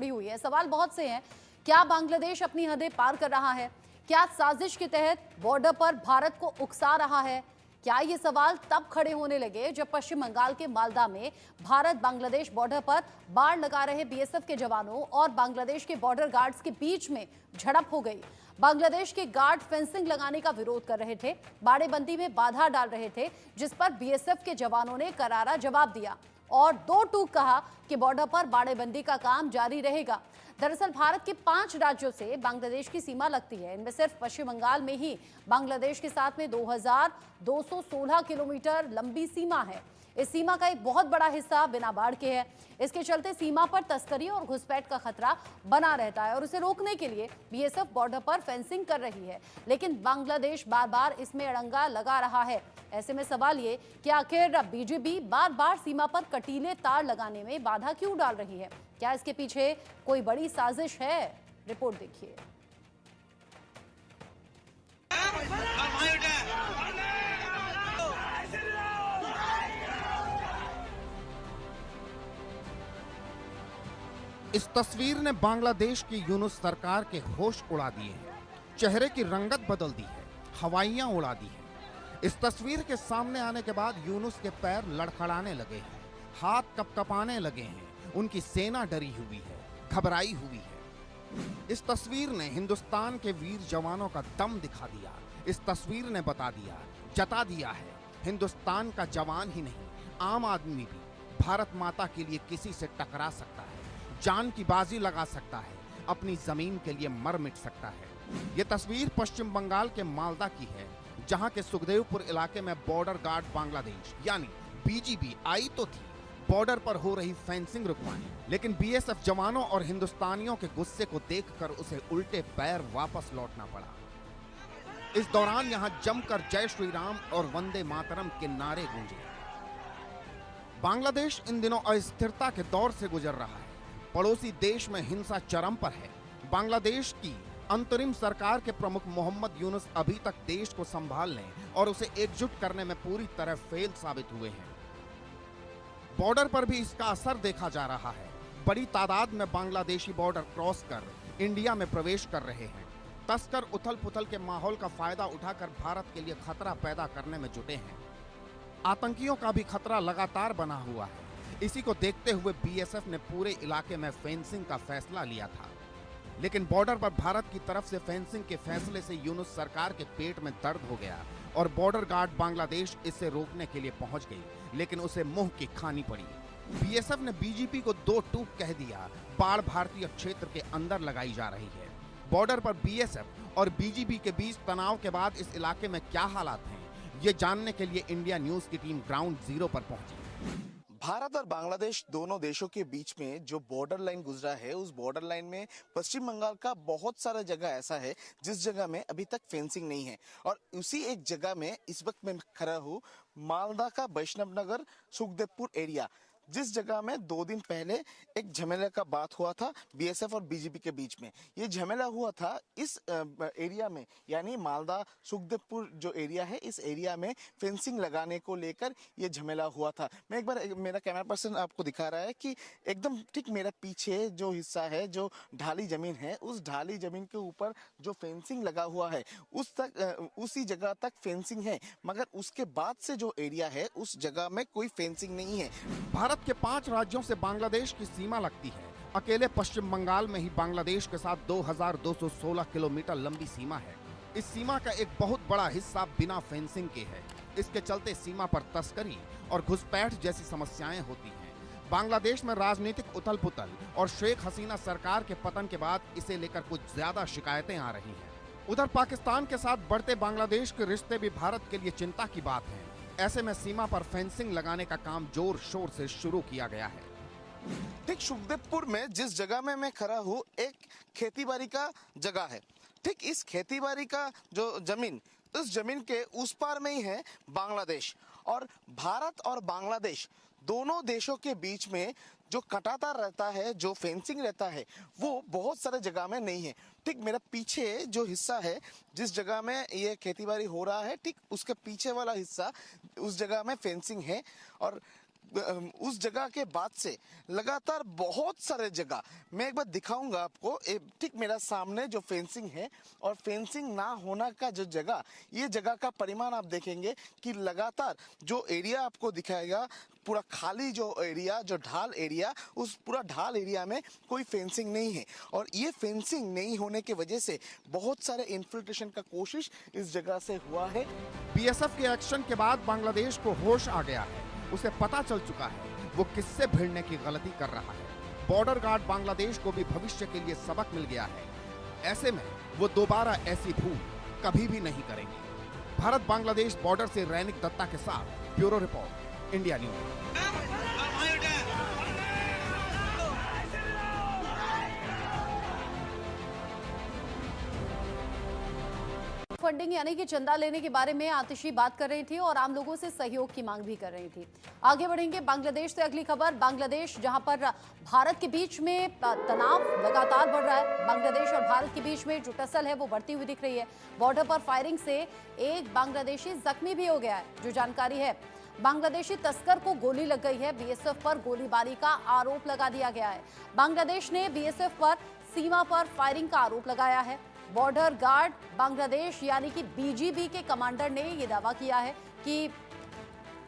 जुड़ी हुई है। सवाल बहुत से हैं। क्या बांग्लादेश अपनी हदें पार कर रहा है? क्या साजिश के तहत बॉर्डर पर भारत को उकसा रहा है? क्या ये सवाल तब खड़े होने लगे जब पश्चिम बंगाल के मालदा में भारत बांग्लादेश बॉर्डर पर बाड़ लगा रहे बीएसएफ के जवानों और बांग्लादेश के बॉर्डर गार्ड्स के बीच में झड़प हो गई। बांग्लादेश के गार्ड फेंसिंग लगाने का विरोध कर रहे थे, बाड़ेबंदी में बाधा डाल रहे थे, जिस पर बीएसएफ के जवानों ने करारा जवाब दिया और दो टूक कहा कि बॉर्डर पर बाड़ेबंदी का काम जारी रहेगा। दरअसल भारत के 5 राज्यों से बांग्लादेश की सीमा लगती है। इनमें सिर्फ पश्चिम बंगाल में ही बांग्लादेश के साथ में 2216 किलोमीटर लंबी सीमा है। इस सीमा का एक बहुत बड़ा हिस्सा बिना बाढ़ के है। इसके चलते सीमा पर तस्करी और घुसपैठ का खतरा बना रहता है और उसे रोकने के लिए बीएसएफ बॉर्डर पर फेंसिंग कर रही है, लेकिन बांग्लादेश बार बार इसमें अड़ंगा लगा रहा है। ऐसे में सवाल ये कि आखिर बीजेपी बार बार सीमा पर कटीले तार लगाने में बाधा क्यों डाल रही है? क्या इसके पीछे कोई बड़ी साजिश है? रिपोर्ट देखिए। इस तस्वीर ने बांग्लादेश की यूनुस सरकार के होश उड़ा दिए हैं, चेहरे की रंगत बदल दी है, हवाइयां उड़ा दी हैं। इस तस्वीर के सामने आने के बाद यूनुस के पैर लड़खड़ाने लगे हैं, हाथ कपकपाने लगे हैं, उनकी सेना डरी हुई है, घबराई हुई है। इस तस्वीर ने हिंदुस्तान के वीर जवानों का दम दिखा दिया। इस तस्वीर ने बता दिया, जता दिया है, हिंदुस्तान का जवान ही नहीं, आम आदमी भी भारत माता के लिए किसी से टकरा सकता है, जान की बाजी लगा सकता है, अपनी जमीन के लिए मर मिट सकता है। ये तस्वीर पश्चिम बंगाल के मालदा की है, जहां के सुखदेवपुर इलाके में बॉर्डर गार्ड बांग्लादेश यानी बीजीबी आई तो थी बॉर्डर पर हो रही फेंसिंग रुकवाने, लेकिन बीएसएफ जवानों और हिंदुस्तानियों के गुस्से को देखकर उसे उल्टे पैर वापस लौटना पड़ा। इस दौरान यहां जमकर जय श्री राम और वंदे मातरम के नारे गूंजे। बांग्लादेश इन दिनों अस्थिरता के दौर से गुजर रहा है। पड़ोसी देश में हिंसा चरम पर है। बांग्लादेश की अंतरिम सरकार के प्रमुख मोहम्मद यूनुस अभी तक देश को संभालने और उसे एकजुट करने में पूरी तरह फेल साबित हुए हैं। बॉर्डर पर भी इसका असर देखा जा रहा है। बड़ी तादाद में बांग्लादेशी बॉर्डर क्रॉस कर इंडिया में प्रवेश कर रहे हैं। तस्कर उथल पुथल के माहौल का फायदा उठाकर भारत के लिए खतरा पैदा करने में जुटे हैं। आतंकियों का भी खतरा लगातार बना हुआ है। इसी को देखते हुए बीएसएफ ने पूरे इलाके में फेंसिंग का फैसला लिया था, लेकिन बॉर्डर पर भारत की तरफ से फेंसिंग के फैसले से यूनुस सरकार के पेट में दर्द हो गया और बॉर्डर गार्ड बांग्लादेश इसे रोकने के लिए पहुंच गई, लेकिन उसे मुंह की खानी पड़ी। बीएसएफ ने बीजीपी को दो टूक कह दिया। बाढ़ भारतीय क्षेत्र के अंदर लगाई जा रही है। बॉर्डर पर बीएसएफ और बीजीपी के बीच तनाव के बाद इस इलाके में क्या हालात हैं, ये जानने के लिए इंडिया न्यूज की टीम ग्राउंड जीरो पर पहुंची। भारत और बांग्लादेश दोनों देशों के बीच में जो बॉर्डर लाइन गुजरा है, उस बॉर्डर लाइन में पश्चिम बंगाल का बहुत सारा जगह ऐसा है जिस जगह में अभी तक फेंसिंग नहीं है। और उसी एक जगह में इस वक्त मैं खड़ा हूँ, मालदा का वैष्णव नगर सुखदेवपुर एरिया, जिस जगह में 2 दिन पहले एक झमेले का बात हुआ था बीएसएफ और बीजेपी के बीच में। ये झमेला हुआ था इस एरिया में, यानी मालदा सुखदेवपुर जो एरिया है, इस एरिया में फेंसिंग लगाने को लेकर ये झमेला हुआ था। मैं एक बार, मेरा कैमरा पर्सन आपको दिखा रहा है कि एकदम ठीक मेरा पीछे जो हिस्सा है, जो ढाली जमीन है, उस ढाली जमीन के ऊपर जो फेंसिंग लगा हुआ है उसी जगह तक फेंसिंग है, मगर उसके बाद से जो एरिया है उस जगह में कोई फेंसिंग नहीं है। भारत के 5 राज्यों से बांग्लादेश की सीमा लगती है। अकेले पश्चिम बंगाल में ही बांग्लादेश के साथ 2216 किलोमीटर लंबी सीमा है। इस सीमा का एक बहुत बड़ा हिस्सा बिना फेंसिंग के है। इसके चलते सीमा पर तस्करी और घुसपैठ जैसी समस्याएं होती हैं। बांग्लादेश में राजनीतिक उथल पुथल और शेख हसीना सरकार के पतन के बाद इसे लेकर कुछ ज्यादा शिकायतें आ रही हैं। उधर पाकिस्तान के साथ बढ़ते बांग्लादेश के रिश्ते भी भारत के लिए चिंता की बात है। ऐसे में सीमा पर फेंसिंग लगाने का काम जोर शोर से शुरू किया गया है। ठीक सुखदेवपुर में जिस जगह में मैं खड़ा हूँ, एक खेतीबाड़ी का जगह है। ठीक इस खेतीबाड़ी का जो जमीन, उस जमीन के उस पार में ही है बांग्लादेश। और भारत और बांग्लादेश दोनों देशों के बीच में जो कटातार रहता है, जो फेंसिंग रहता है, वो बहुत सारे जगह में नहीं है। ठीक मेरा पीछे जो हिस्सा है, जिस जगह में ये खेतीबाड़ी हो रहा है, ठीक उसके पीछे वाला हिस्सा, उस जगह में फेंसिंग है। और उस जगह के बाद से लगातार बहुत सारे जगह मैं एक बार दिखाऊंगा आपको, ठीक मेरा सामने जो फेंसिंग है और फेंसिंग ना होना का जो जगह, ये जगह का परिमाण आप देखेंगे कि लगातार जो एरिया आपको दिखाएगा पूरा खाली जो एरिया, जो ढाल एरिया, उस पूरा ढाल एरिया में कोई फेंसिंग नहीं है। और ये फेंसिंग नहीं होने की वजह से बहुत सारे इन्फिल्ट्रेशन का कोशिश इस जगह से हुआ है। बीएसएफ के एक्शन के बाद बांग्लादेश को होश आ गया है। उसे पता चल चुका है वो किससे भिड़ने की गलती कर रहा है। बॉर्डर गार्ड बांग्लादेश को भी भविष्य के लिए सबक मिल गया है। ऐसे में वो दोबारा ऐसी भूल कभी भी नहीं करेंगे। भारत बांग्लादेश बॉर्डर से रैनिक दत्ता के साथ bureau report, India news. Funding यानी कि चंदा लेने के बारे में आतिशी बात कर रही थी और आम लोगों से सहयोग की मांग भी कर रही थी। आगे बढ़ेंगे बांग्लादेश से। अगली खबर, बांग्लादेश जहां पर भारत के बीच में तनाव लगातार बढ़ रहा है। बांग्लादेश और भारत के बीच में जो टसल है वो बढ़ती हुई दिख रही है। बॉर्डर पर फायरिंग से एक बांग्लादेशी जख्मी भी हो गया है। जो जानकारी है, बांग्लादेशी तस्कर को गोली लग गई है। बीएसएफ पर गोलीबारी का आरोप लगा दिया गया है। बांग्लादेश ने बीएसएफ पर सीमा पर फायरिंग का आरोप लगाया है। बॉर्डर गार्ड बांग्लादेश यानी कि बीजीबी के कमांडर ने यह दावा किया है कि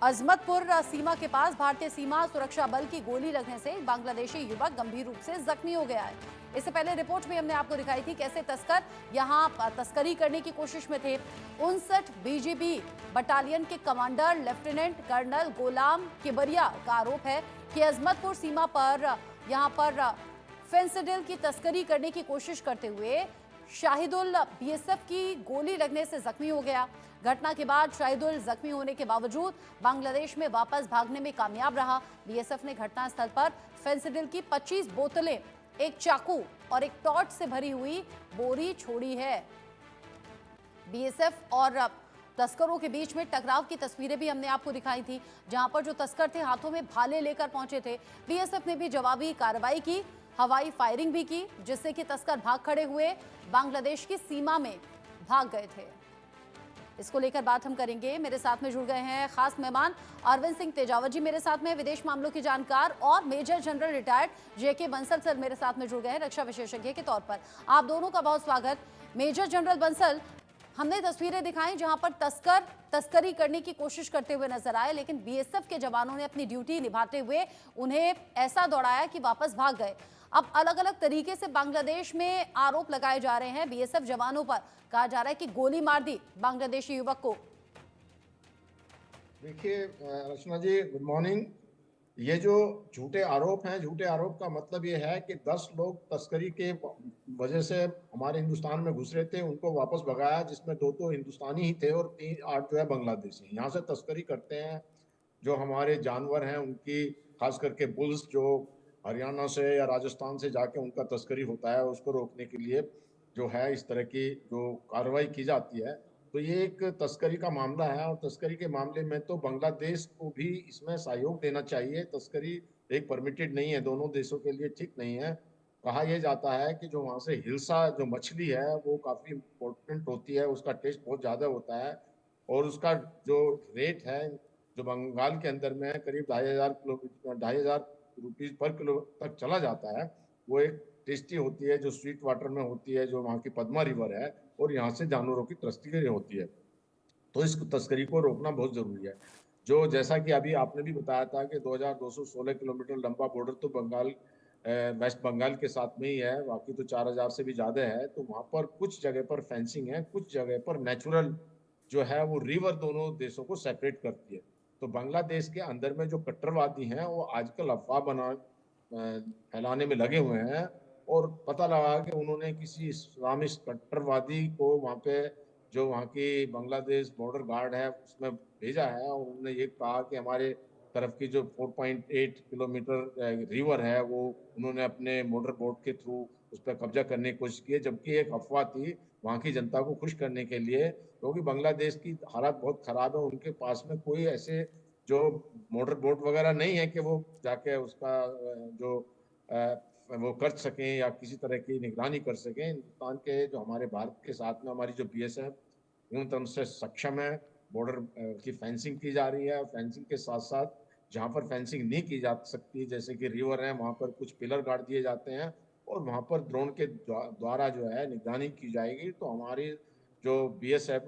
अजमतपुर सीमा के पास भारतीय सीमा सुरक्षा बल की गोली लगने से बांग्लादेशी युवक गंभीर रूप से जख्मी हो गया है। इससे पहले रिपोर्ट में हमने आपको दिखाई थी कैसे तस्कर यहां तस्करी करने की कोशिश में थे। 59 बीजीबी बटालियन के कमांडर लेफ्टिनेंट कर्नल गोलाम किबरिया का आरोप है कि अजमतपुर सीमा पर यहां पर फेंसिडिल की तस्करी करने की कोशिश करते हुए शाहिदुल बीएसएफ की गोली लगने से जख्मी हो गया। घटना के बाद शाहिदुल जख्मी होने के बावजूद बांग्लादेश में वापस भागने में कामयाब रहा। बीएसएफ ने घटनास्थल पर फेंसिडिल की 25 बोतलें, एक चाकू और एक टॉर्च से भरी हुई बोरी छोड़ी है। बीएसएफ और तस्करों के बीच में टकराव की तस्वीरें भी हमने आपको दिखाई थी, जहां पर जो तस्कर थे हाथों में भाले लेकर पहुंचे थे। बीएसएफ ने भी जवाबी कार्रवाई की, हवाई फायरिंग भी की, जिससे कि तस्कर भाग खड़े हुए बांग्लादेश की सीमा में भाग गए थे। इसको लेकर बात हम करेंगे। मेरे साथ में जुड़ गए हैं खास मेहमान अरविंद सिंह तेजावत जी, मेरे साथ में विदेश मामलों के जानकार, और मेजर जनरल रिटायर्ड जेके बंसल सर मेरे साथ में जुड़ गए हैं रक्षा विशेषज्ञ के तौर पर। आप दोनों का बहुत स्वागत। मेजर जनरल बंसल, हमने तस्वीरें दिखाई जहां पर तस्कर तस्करी करने की कोशिश करते हुए नजर आए, लेकिन बीएसएफ के जवानों ने अपनी ड्यूटी निभाते हुए उन्हें ऐसा दौड़ाया कि वापस भाग गए। अब अलग अलग तरीके से बांग्लादेश में आरोप लगाए जा रहे हैं बीएसएफ जवानों पर। कहा जा रहा है कि गोली मार दी बांग्लादेशी युवक को। देखिए रचना जी, गुड मॉर्निंग। ये जो झूठे आरोप हैं, झूठे आरोप का मतलब ये है कि 10 लोग तस्करी के वजह से हमारे हिंदुस्तान में घुस रहे थे, उनको वापस भगाया, जिसमें 2 तो हिंदुस्तानी ही थे और 8 जो है बांग्लादेशी। यहाँ से तस्करी करते हैं, जो हमारे जानवर हैं उनकी, खास करके बुल्स जो हरियाणा से या राजस्थान से जाके उनका तस्करी होता है, उसको रोकने के लिए जो है इस तरह की जो कार्रवाई की जाती है। तो ये एक तस्करी का मामला है और तस्करी के मामले में तो बांग्लादेश को भी इसमें सहयोग देना चाहिए। तस्करी एक परमिटेड नहीं है, दोनों देशों के लिए ठीक नहीं है। कहा यह जाता है कि जो वहाँ से हिल्सा जो मछली है वो काफ़ी इम्पोर्टेंट होती है, उसका टेस्ट बहुत ज़्यादा होता है और उसका जो रेट है जो बंगाल के अंदर में करीब 2,500 रुपीज़ पर किलो तक चला जाता है। वो एक टेस्टी होती है, जो स्वीट वाटर में होती है, जो वहाँ की पद्मा रिवर है और यहाँ से जानवरों की तस्करी होती है। तो इस तस्करी को रोकना बहुत ज़रूरी है। जो जैसा कि अभी आपने भी बताया था कि 2216 किलोमीटर लंबा बॉर्डर तो बंगाल वेस्ट बंगाल के साथ में ही है, बाकी तो 4000 से भी ज़्यादा है। तो वहाँ पर कुछ जगह पर फेंसिंग है, कुछ जगह पर नेचुरल जो है वो रिवर दोनों देशों को सेपरेट करती है। तो बांग्लादेश के अंदर में जो कट्टरवादी हैं वो आजकल अफवाह फैलाने में लगे हुए हैं और पता लगा कि उन्होंने किसी इस्लामिस्ट कट्टरवादी को वहाँ पे जो वहाँ की बांग्लादेश बॉर्डर गार्ड है उसमें भेजा है और उन्होंने ये कहा कि हमारे तरफ की जो 4.8 किलोमीटर रिवर है वो उन्होंने अपने मोटर बोट के थ्रू उस पर कब्जा करने की कोशिश की है, जबकि एक अफवाह थी वहाँ की जनता को खुश करने के लिए, क्योंकि बांग्लादेश की हालत बहुत ख़राब है। उनके पास में कोई ऐसे जो मोटर बोट वगैरह नहीं है कि वो जाके उसका जो वो कर सकें या किसी तरह की निगरानी कर सकें। हिंदुस्तान के जो हमारे भारत के साथ में हमारी जो बीएसएफ न्यूनतम से सक्षम है, बॉर्डर की फेंसिंग की जा रही है। फेंसिंग के साथ साथ जहाँ पर फेंसिंग नहीं की जा सकती, जैसे कि रिवर है, वहाँ पर कुछ पिलर गाड़ दिए जाते हैं और वहाँ पर ड्रोन के द्वारा जो है निगरानी की जाएगी। तो हमारी जो बीएसएफ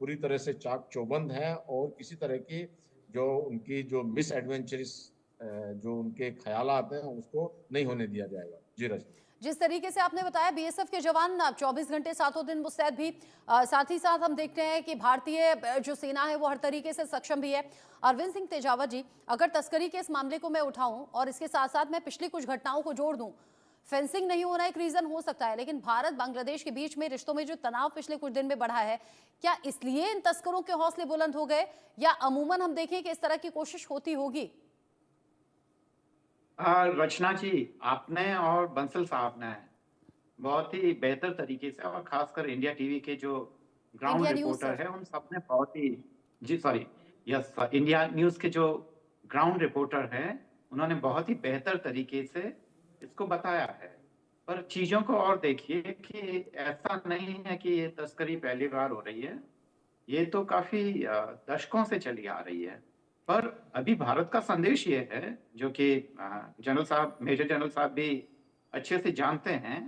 पूरी तरह से चाक चौबंद है और किसी तरह की जो उनकी जो मिस एडवेंचरस जो उनके ख्यालात हैं उसको नहीं होने दिया जाएगा। जी रजनी। जिस तरीके से आपने बताया बीएसएफ के जवान 24 घंटे सातों दिन मुस्तैद भी, साथ ही साथ हम देखते हैं कि भारतीय जो सेना है वो हर तरीके से सक्षम भी है। अरविंद सिंह तेजावत जी, अगर तस्करी के इस मामले को मैं उठाऊं और इसके साथ साथ मैं पिछली कुछ घटनाओं को जोड़ दूं, फेंसिंग नहीं होना एक रीजन हो सकता है, लेकिन भारत बांग्लादेश के बीच में रिश्तों में जो तनाव पिछले कुछ दिन में बढ़ा है, क्या इसलिए इन तस्करों के हौसले बुलंद हो गए, या अमूमन हम देखें कि इस तरह की कोशिश होती होगी? रचना जी, आपने और बंसल साहब ने बहुत ही बेहतर तरीके से, और खासकर इंडिया टीवी के जो ground India news reporter sir. है उन सब ने बहुत ही, जी सॉरी, यस, इंडिया न्यूज के जो ग्राउंड रिपोर्टर हैं उन्होंने बहुत ही बेहतर तरीके से इसको बताया है। पर चीजों को और देखिए कि ऐसा नहीं है कि ये तस्करी पहली बार हो रही है, ये तो काफी दशकों से चली आ रही है। पर अभी भारत का संदेश ये है, जो कि जनरल साहब, मेजर जनरल साहब भी अच्छे से जानते हैं,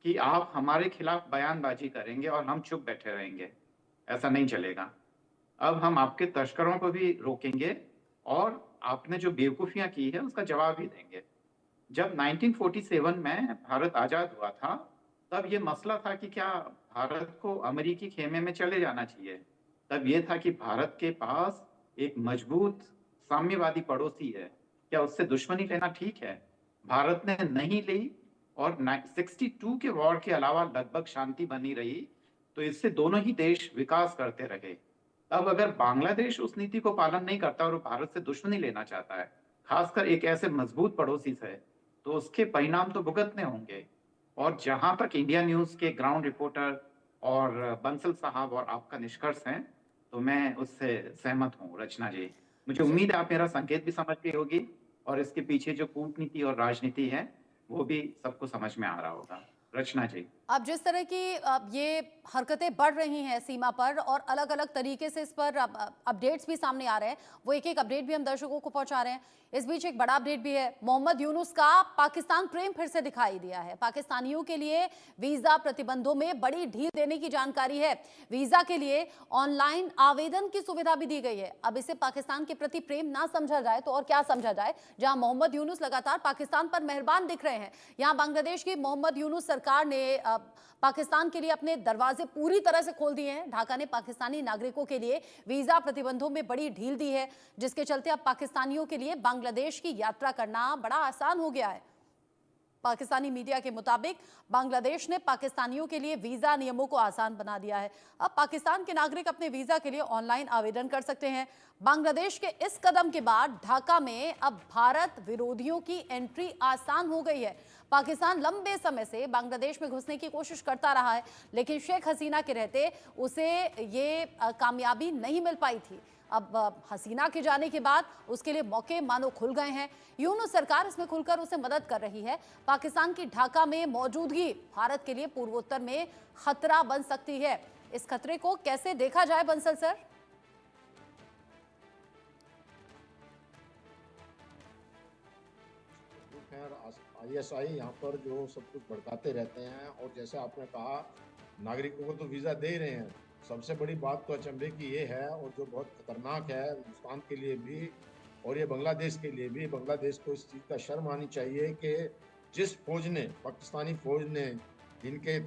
कि आप हमारे खिलाफ बयानबाजी करेंगे और हम चुप बैठे रहेंगे, ऐसा नहीं चलेगा। अब हम आपके तस्करों को भी रोकेंगे और आपने जो बेवकूफियां की है उसका जवाब भी देंगे। जब 1947 में भारत आजाद हुआ था, तब ये मसला था कि क्या भारत को अमेरिकी खेमे में चले जाना चाहिए। तब ये था कि भारत के पास एक मजबूत साम्यवादी पड़ोसी है, क्या उससे दुश्मनी लेना ठीक है? भारत ने नहीं ली और 62 के वॉर के अलावा लगभग शांति बनी रही, तो इससे दोनों ही देश विकास करते रहे। अब अगर बांग्लादेश उस नीति को पालन नहीं करता और वो भारत से दुश्मनी लेना चाहता है, खासकर एक ऐसे मजबूत पड़ोसी से, तो उसके परिणाम तो भुगतने होंगे। और जहां तक इंडिया न्यूज के ग्राउंड रिपोर्टर और बंसल साहब और आपका निष्कर्ष है, तो मैं उससे सहमत हूँ रचना जी। मुझे उम्मीद है आप मेरा संकेत भी समझ गई होगी, और इसके पीछे जो कूटनीति और राजनीति है वो भी सबको समझ में आ रहा होगा। रचना जी, अब जिस तरह की ये हरकतें बढ़ रही हैं सीमा पर और अलग अलग तरीके से इस पर अपडेट्स भी सामने आ रहे हैं, वो एक एक अपडेट भी हम दर्शकों को पहुंचा रहे हैं। इस बीच एक बड़ा अपडेट भी है, मोहम्मद यूनुस का पाकिस्तान प्रेम फिर से दिखाई दिया है। पाकिस्तानियों के लिए वीजा प्रतिबंधों में बड़ी ढील देने की जानकारी है। वीजा के लिए ऑनलाइन आवेदन की सुविधा भी दी गई है। अब इसे पाकिस्तान के प्रति प्रेम ना समझा जाए तो और क्या समझा जाए, जहां मोहम्मद यूनुस लगातार पाकिस्तान पर मेहरबान दिख रहे हैं, यहां बांग्लादेश की मोहम्मद यूनुस सरकार ने पाकिस्तान के लिए अपने दरवाजे पूरी तरह से खोल दिए हैं। ढाका ने पाकिस्तानी नागरिकों के लिए वीजा प्रतिबंधों में बड़ी ढील दी है, जिसके चलते अब पाकिस्तानियों के लिए बांग्लादेश की यात्रा करना बड़ा आसान हो गया है। पाकिस्तानी मीडिया के मुताबिक बांग्लादेश ने पाकिस्तानियों के लिए वीजा नियमों को आसान बना दिया है। अब पाकिस्तान के नागरिक अपने वीजा के लिए ऑनलाइन आवेदन कर सकते हैं। बांग्लादेश के इस कदम के बाद ढाका में अब भारत विरोधियों की एंट्री आसान हो गई है। पाकिस्तान लंबे समय से बांग्लादेश में घुसने की कोशिश करता रहा है, लेकिन शेख हसीना के रहते उसे ये कामयाबी नहीं मिल पाई थी। अब हसीना के जाने के बाद उसके लिए मौके मानो खुल गए हैं। यूनुस सरकार इसमें खुलकर उसे मदद कर रही है। पाकिस्तान की ढाका में मौजूदगी भारत के लिए पूर्वोत्तर में खतरा बन सकती है। इस खतरे को कैसे देखा जाए बंसल सर? आईएसआई यहाँ पर जो सब कुछ भड़काते रहते हैं, और जैसे आपने कहा नागरिकों को तो वीजा दे ही रहे हैं। सबसे बड़ी बात तो अचंभे की ये है, और जो बहुत खतरनाक है हिंदुस्तान के लिए भी और ये बांग्लादेश के लिए भी, बांग्लादेश को इस चीज़ का शर्म आनी चाहिए कि जिस फौज ने, पाकिस्तानी फौज ने इनके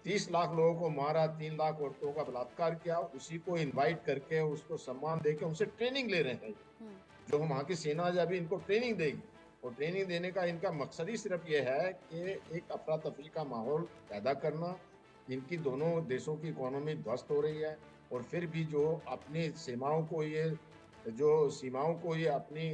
30 लाख लोगों को मारा, 3 लाख औरतों का बलात्कार किया, उसी को इनवाइट करके उसको सम्मान देके उनसे ट्रेनिंग ले रहे हैं। जो वहाँ की सेना जब इनको ट्रेनिंग देगी, और ट्रेनिंग देने का इनका मकसद ही सिर्फ ये है कि एक अफरा तफरी का माहौल पैदा करना। इनकी दोनों देशों की इकोनॉमी ध्वस्त हो रही है, और फिर भी जो अपनी सीमाओं को ये अपनी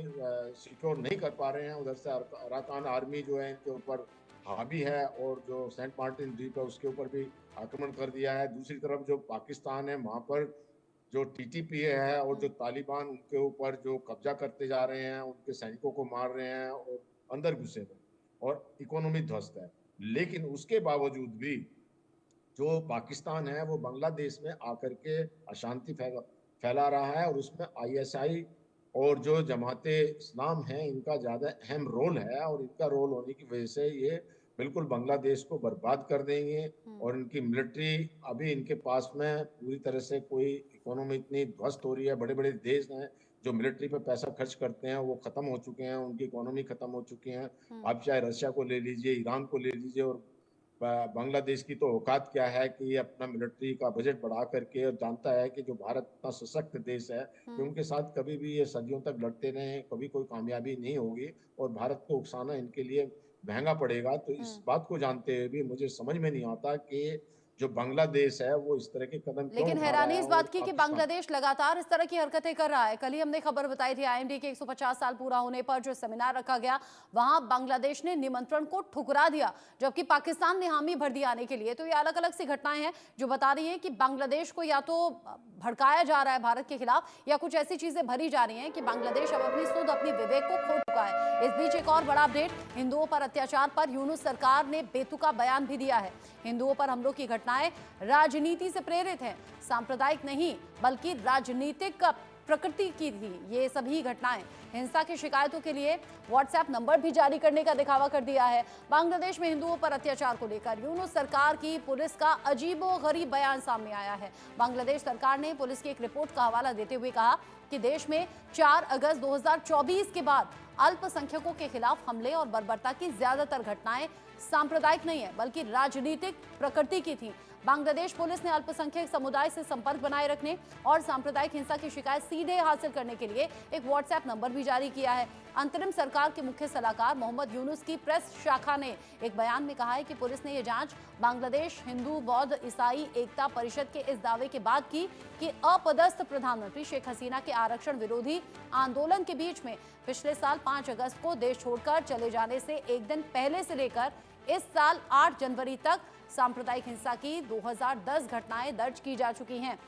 सिक्योर नहीं कर पा रहे हैं। उधर से अराकान आर्मी जो है इनके ऊपर हावी है, और जो सेंट मार्टिन द्वीप है उसके ऊपर भी आक्रमण कर दिया है। दूसरी तरफ जो पाकिस्तान है, वहाँ पर जो टीटीपी है और जो तालिबान उनके ऊपर जो कब्जा करते जा रहे हैं, उनके सैनिकों को मार रहे हैं और अंदर घुसे हुए, और इकोनॉमी ध्वस्त है। लेकिन उसके बावजूद भी जो पाकिस्तान है वो बांग्लादेश में आकर के अशांति फैला रहा है, और उसमें आईएसआई और जो जमाते इस्लाम है इनका ज़्यादा अहम रोल है, और इनका रोल होने की वजह से ये बिल्कुल बांग्लादेश को बर्बाद कर देंगे। और इनकी मिलिट्री अभी इनके पास में पूरी तरह से कोई इकोनॉमी इतनी ध्वस्त हो रही है, बड़े बड़े देश हैं जो मिलिट्री पे पैसा खर्च करते हैं वो खत्म हो चुके हैं, उनकी इकोनॉमी खत्म हो चुकी है। आप चाहे रशिया को ले लीजिए, ईरान को ले लीजिए, और बांग्लादेश की तो औकात क्या है कि ये अपना मिलिट्री का बजट बढ़ा करके, और जानता है कि जो भारत इतना सशक्त देश है कि उनके साथ कभी भी ये सदियों तक लड़ते रहे, कभी कोई कामयाबी नहीं होगी और भारत को उकसाना इनके लिए महंगा पड़ेगा। तो इस बात को जानते हुए भी मुझे समझ में नहीं आता कि जो बांग्लादेश है वो इस तरह के कदम क्यों लेकिन उठा रहा हैरानी है। इस और बात की कि पाकिस्तान बांग्लादेश लगातार इस तरह की हरकतें कर रहा है। कल ही हमने खबर बताई थी आईएमडी के 150 साल पूरा होने पर जो सेमिनार रखा गया, वहां बांग्लादेश ने निमंत्रण को ठुकरा दिया, जबकि पाकिस्तान ने हामी भर दी आने के लिए। तो ये अलग अलग सी घटनाएं हैं जो बता रही हैं कि बांग्लादेश को या तो भड़काया जा रहा है भारत के खिलाफ, या कुछ ऐसी चीजें भरी जा रही हैं कि बांग्लादेश अब अपनी सुध अपनी विवेक को खो चुका है। इस बीच एक और बड़ा अपडेट, हिंदुओं पर अत्याचार पर यूनुस सरकार ने बेतुका बयान भी दिया है। हिंदुओं पर हमलों की घटनाएं राजनीति से प्रेरित हैं, सांप्रदायिक नहीं बल्कि राजनीतिक प्रकृति की थी ये सभी घटनाएं। हिंसा की शिकायतों के लिए व्हाट्सएप नंबर भी जारी करने का दिखावा कर दिया है। बांग्लादेश में हिंदुओं पर अत्याचार को लेकर यूनुस सरकार की पुलिस का अजीबोगरीब बयान सामने आया है। बांग्लादेश सरकार ने पुलिस की एक रिपोर्ट का हवाला देते हुए कहा कि देश में 4 अगस्त 2024 के बाद अल्पसंख्यकों के खिलाफ हमले और बर्बरता की ज्यादातर घटनाएं सांप्रदायिक नहीं है बल्कि राजनीतिक प्रकृति की थी। बांग्लादेश पुलिस ने अल्पसंख्यक समुदाय से संपर्क बनाए रखने और सांप्रदायिक हिंसा की शिकायत सीधे हासिल करने के लिए एक व्हाट्सएप नंबर भी जारी किया है। अंतरिम सरकार के मुख्य सलाहकार मोहम्मद यूनुस की प्रेस शाखा ने एक बयान में कहा है कि पुलिस ने यह जांच बांग्लादेश हिंदू बौद्ध ईसाई एकता परिषद के इस दावे के बाद की कि अपदस्थ प्रधानमंत्री शेख हसीना के आरक्षण विरोधी आंदोलन के बीच में पिछले साल 5 अगस्त को देश छोड़कर चले जाने से एक दिन पहले से लेकर इस साल 8 जनवरी तक सांप्रदायिक हिंसा की 2010 घटनाएं दर्ज की जा चुकी हैं।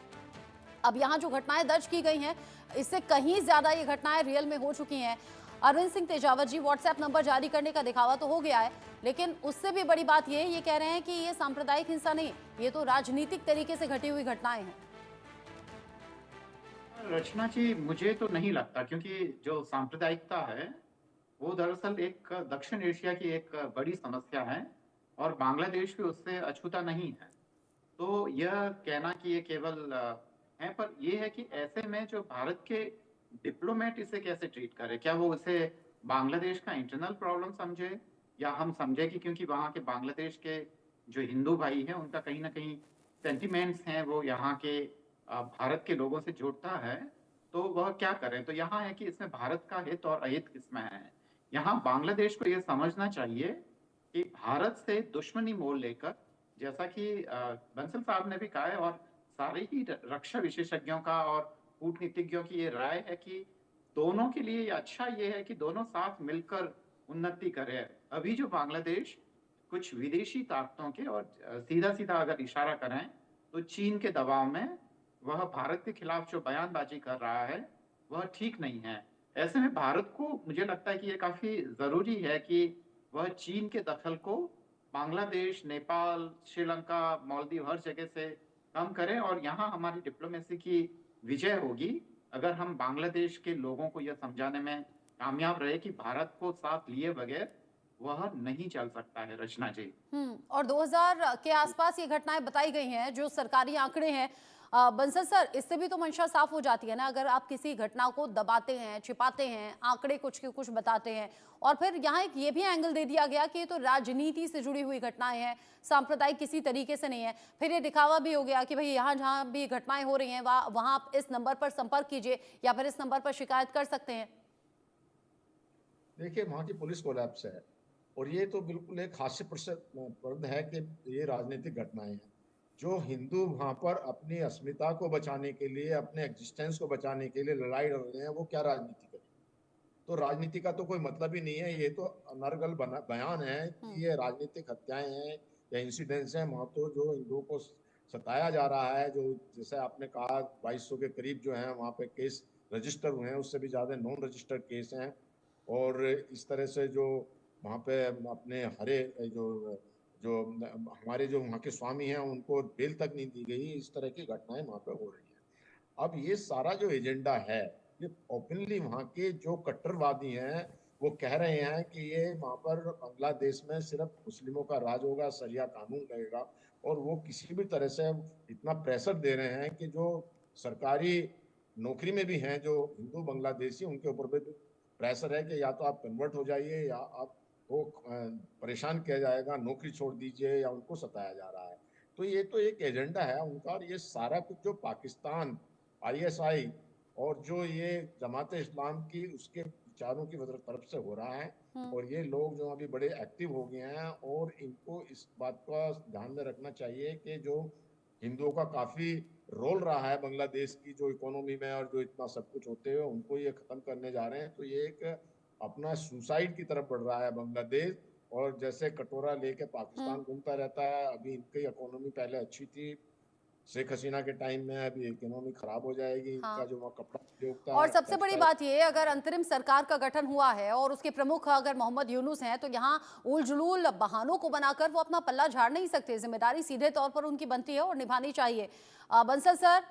अब यहाँ जो घटनाएं दर्ज की गई हैं, इससे कहीं ज्यादा ये घटनाएं रियल में हो चुकी हैं। अरविंद सिंह तेजावत जी, व्हाट्सएप नंबर जारी करने का दिखावा तो हो गया है, लेकिन उससे भी बड़ी बात ये कह रहे हैं कि ये सांप्रदायिक हिंसा नहीं, ये तो राजनीतिक तरीके से घटी हुई घटनाएं हैं। रचना जी, मुझे तो नहीं लगता, क्योंकि जो सांप्रदायिकता है वो दरअसल एक दक्षिण एशिया की एक बड़ी समस्या है और बांग्लादेश भी उससे अछूता नहीं है। तो यह कहना कि ये केवल है, पर यह है कि ऐसे में जो भारत के डिप्लोमेट इसे कैसे ट्रीट करे, क्या वो इसे बांग्लादेश का इंटरनल प्रॉब्लम समझे, या हम समझे कि क्योंकि वहाँ के बांग्लादेश के जो हिंदू भाई हैं उनका कहीं ना कहीं सेंटिमेंट्स हैं वो यहाँ के भारत के लोगों से जुड़ता है, तो वह क्या करें। तो यहाँ है कि इसमें भारत का हित और अहित किसमें है। यहाँ बांग्लादेश को यह समझना चाहिए कि भारत से दुश्मनी मोल लेकर, जैसा कि बंसल साहब ने भी कहा है और सारे ही रक्षा विशेषज्ञों का और कूटनीतिज्ञों की ये राय है कि दोनों के लिए अच्छा ये है कि दोनों साथ मिलकर उन्नति करें। अभी जो बांग्लादेश कुछ विदेशी ताकतों के, और सीधा सीधा अगर इशारा करें तो चीन के दबाव में वह भारत के खिलाफ जो बयानबाजी कर रहा है वह ठीक नहीं है। ऐसे में भारत को, मुझे लगता है कि ये काफी जरूरी है कि वह चीन के दखल को बांग्लादेश, नेपाल, श्रीलंका, मालदीव हर जगह से कम करें, और यहाँ हमारी डिप्लोमेसी की विजय होगी अगर हम बांग्लादेश के लोगों को यह समझाने में कामयाब रहे कि भारत को साथ लिए बगैर वह नहीं चल सकता है। रचना जी, और 2000 के आसपास ये घटनाएं बताई गई हैं, जो सरकारी आंकड़े हैं। बंसल सर, इससे भी तो मंशा साफ हो जाती है ना, अगर आप किसी घटना को दबाते हैं, छिपाते हैं, आंकड़े कुछ के कुछ बताते हैं, और फिर यहाँ एक ये भी एंगल दे दिया गया कि ये तो राजनीति से जुड़ी हुई घटनाएं हैं, सांप्रदायिक किसी तरीके से नहीं है। फिर ये दिखावा भी हो गया कि भाई यहाँ जहाँ भी घटनाएं हो रही हैं वहाँ आप इस नंबर पर संपर्क कीजिए या फिर इस नंबर पर शिकायत कर सकते हैं। देखिए, वहाँ की पुलिस कोलैप्स है और ये तो बिल्कुल एक हास्यास्पद है कि ये राजनीतिक घटनाएं हैं। जो हिंदू वहाँ पर अपनी अस्मिता को बचाने के लिए, अपने एग्जिस्टेंस को बचाने के लिए लड़ाई लड़ रहे हैं, वो क्या राजनीति करें। तो राजनीति का तो कोई मतलब ही नहीं है। ये तो अनर्गल बयान है कि ये राजनीतिक हत्याएं हैं या इंसिडेंट्स हैं। वहाँ तो जो हिंदुओं को सताया जा रहा है, जो जैसे आपने कहा 2200 के करीब जो है वहाँ पे केस रजिस्टर हुए हैं, उससे भी ज़्यादा नॉन रजिस्टर्ड केस हैं। और इस तरह से जो वहाँ पे अपने हरे जो हमारे जो वहाँ के स्वामी हैं उनको बेल तक नहीं दी गई, इस तरह की घटनाएं वहाँ पे हो रही हैं। अब ये सारा जो एजेंडा है ये ओपनली वहाँ के जो कट्टरवादी हैं वो कह रहे हैं कि ये वहाँ पर बांग्लादेश में सिर्फ मुस्लिमों का राज होगा, शरिया कानून रहेगा, और वो किसी भी तरह से इतना प्रेशर दे रहे हैं कि जो सरकारी नौकरी में भी हैं जो हिंदू बांग्लादेशी, उनके ऊपर भी प्रेशर है कि या तो आप कन्वर्ट हो जाइए या आपको परेशान किया जाएगा, नौकरी छोड़ दीजिए, या उनको सताया जा रहा है। तो ये तो एक एजेंडा है उनका, और ये सारा कुछ जो पाकिस्तान, आईएसआई और जो ये जमात इस्लाम की उसके विचारों की तरफ से हो रहा है। और ये लोग जो अभी बड़े एक्टिव हो गए हैं, और इनको इस बात का ध्यान में रखना चाहिए कि जो हिंदुओं का काफी रोल रहा है बांग्लादेश की जो इकोनॉमी में, और जो इतना सब कुछ होते हुए उनको ये खत्म करने जा रहे हैं, तो ये एक अपना सुसाइड की तरफ बढ़ रहा है बांग्लादेश। और जैसे कटोरा लेके पाकिस्तान घूमता रहता है, अभी इनकी इकोनॉमी पहले अच्छी थी शेख हसीना के टाइम में, अभी इकोनॉमी खराब हो जाएगी। हाँ। इनका जो वहाँ कपड़ा उद्योग था, और सबसे बड़ी टेक्सटाइल, बात ये, अगर अंतरिम सरकार का गठन हुआ है और उसके प्रमुख अगर मोहम्मद यूनुस हैं, तो यहाँ उल जुलूल बहानों को बनाकर वो अपना पल्ला झाड़ नहीं सकते। जिम्मेदारी सीधे तौर पर उनकी बनती है और निभानी चाहिए। बंसल सर,